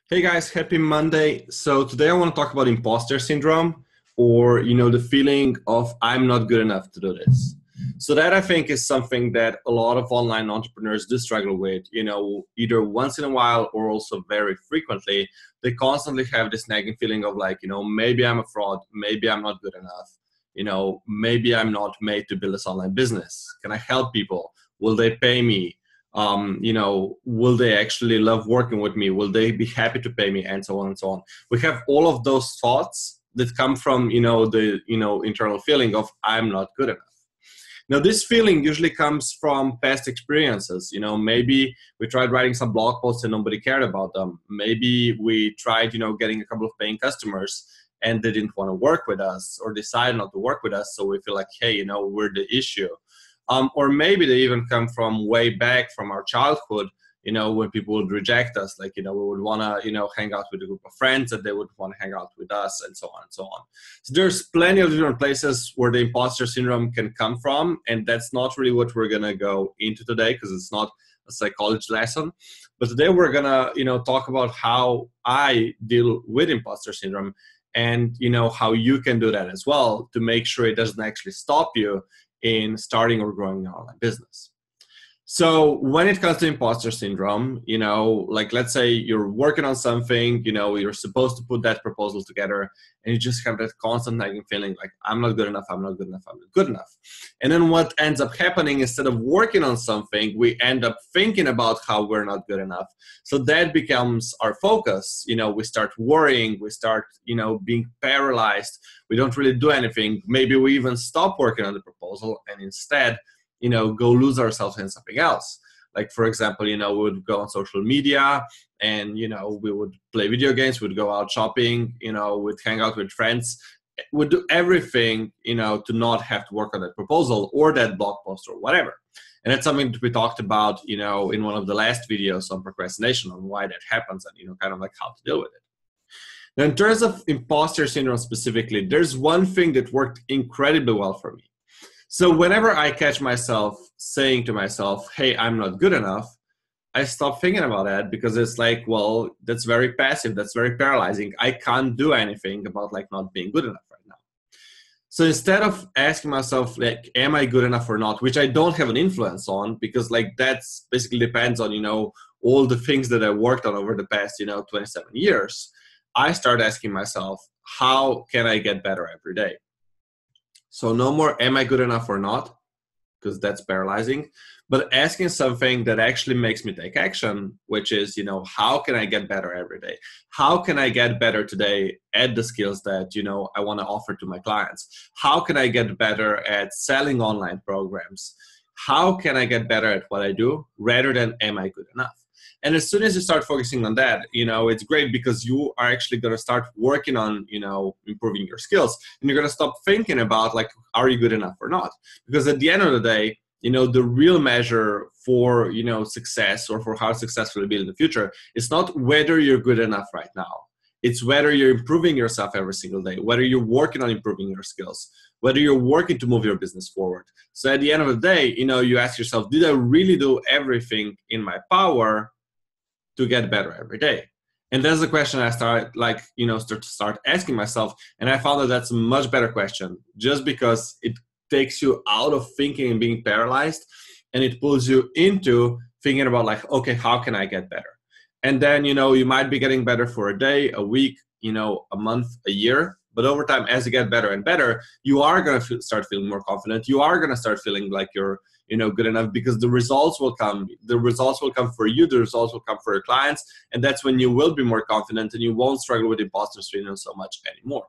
Hey guys, happy Monday. So today I want to talk about imposter syndrome or the feeling of I'm not good enough to do this. So that I think is something that a lot of online entrepreneurs do struggle with, either once in a while or also very frequently. They constantly have this nagging feeling of like, maybe I'm a fraud, maybe I'm not good enough, maybe I'm not made to build this online business. Can I help people? Will they pay me? Will they actually love working with me? Will they be happy to pay me? And so on and so on. We have all of those thoughts that come from, the, internal feeling of I'm not good enough. Now, this feeling usually comes from past experiences. Maybe we tried writing some blog posts and nobody cared about them. Maybe we tried, getting a couple of paying customers and they didn't want to work with us or decided not to work with us. So we feel like, hey, we're the issue. Or maybe they even come from way back from our childhood, when people would reject us, like, we would want to, hang out with a group of friends that they would want to hang out with us and so on and so on. So there's plenty of different places where the imposter syndrome can come from. And that's not really what we're going to go into today because it's not a psychology lesson. But today we're going to, talk about how I deal with imposter syndrome and, how you can do that as well to make sure it doesn't actually stop you in starting or growing an online business. So when it comes to imposter syndrome, like let's say you're working on something, you're supposed to put that proposal together and you just have that constant nagging feeling like I'm not good enough, I'm not good enough, I'm not good enough. And then what ends up happening, instead of working on something, we end up thinking about how we're not good enough. So that becomes our focus. We start worrying, we start, being paralyzed. We don't really do anything. Maybe we even stop working on the proposal and instead go lose ourselves in something else. Like, for example, we would go on social media and, we would play video games, we'd go out shopping, we'd hang out with friends, we'd do everything, to not have to work on that proposal or that blog post or whatever. And that's something that we talked about, in one of the last videos on procrastination, on why that happens and, kind of like how to deal with it. Now, in terms of imposter syndrome specifically, there's one thing that worked incredibly well for me. So whenever I catch myself saying to myself, hey, I'm not good enough, I stop thinking about that because it's like, well, that's very passive. That's very paralyzing. I can't do anything about like not being good enough right now. So instead of asking myself, like, am I good enough or not, which I don't have an influence on because like that's basically depends on, all the things that I worked on over the past, 27 years, I start asking myself, how can I get better every day? So no more am I good enough or not, because that's paralyzing, but asking something that actually makes me take action, which is, how can I get better every day? How can I get better today at the skills that, I want to offer to my clients? How can I get better at selling online programs? How can I get better at what I do rather than am I good enough? And as soon as you start focusing on that, it's great because you are actually going to start working on, improving your skills. And you're going to stop thinking about like, are you good enough or not? Because at the end of the day, the real measure for, success or for how successful you'll be in the future is not whether you're good enough right now. It's whether you're improving yourself every single day, whether you're working on improving your skills, whether you're working to move your business forward. So at the end of the day, you ask yourself, did I really do everything in my power to get better every day? And that's the question I start asking myself. And I found that that's a much better question just because it takes you out of thinking and being paralyzed. And it pulls you into thinking about like, okay, how can I get better? And then, you might be getting better for a day, a week, a month, a year. But over time, as you get better and better, you are going to start feeling more confident. You are going to start feeling like you're, good enough because the results will come. The results will come for you. The results will come for your clients. And that's when you will be more confident and you won't struggle with imposter syndrome so much anymore.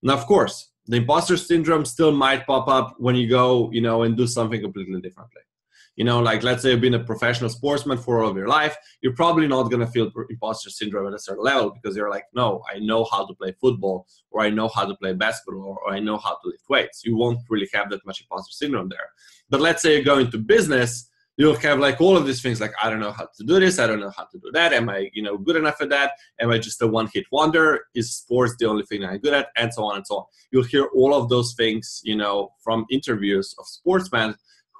Now, of course, the imposter syndrome still might pop up when you go, and do something completely differently. Like let's say you've been a professional sportsman for all of your life, you're probably not going to feel imposter syndrome at a certain level because you're like, no, I know how to play football or I know how to play basketball or I know how to lift weights. You won't really have that much imposter syndrome there. But let's say you go into business, you'll have like all of these things like, I don't know how to do this. I don't know how to do that. Am I, good enough at that? Am I just a one-hit wonder? Is sports the only thing I'm good at? And so on and so on. You'll hear all of those things, from interviews of sportsmen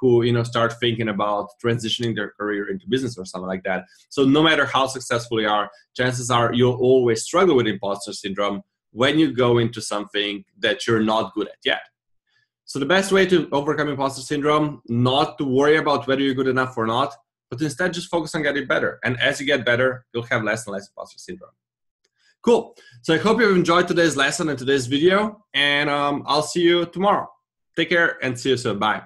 who, you know, start thinking about transitioning their career into business or something like that. So no matter how successful you are, chances are you'll always struggle with imposter syndrome when you go into something that you're not good at yet. So the best way to overcome imposter syndrome, not to worry about whether you're good enough or not, but instead just focus on getting better. And as you get better, you'll have less and less imposter syndrome. Cool. So I hope you've enjoyed today's lesson and today's video, and I'll see you tomorrow. Take care and see you soon. Bye.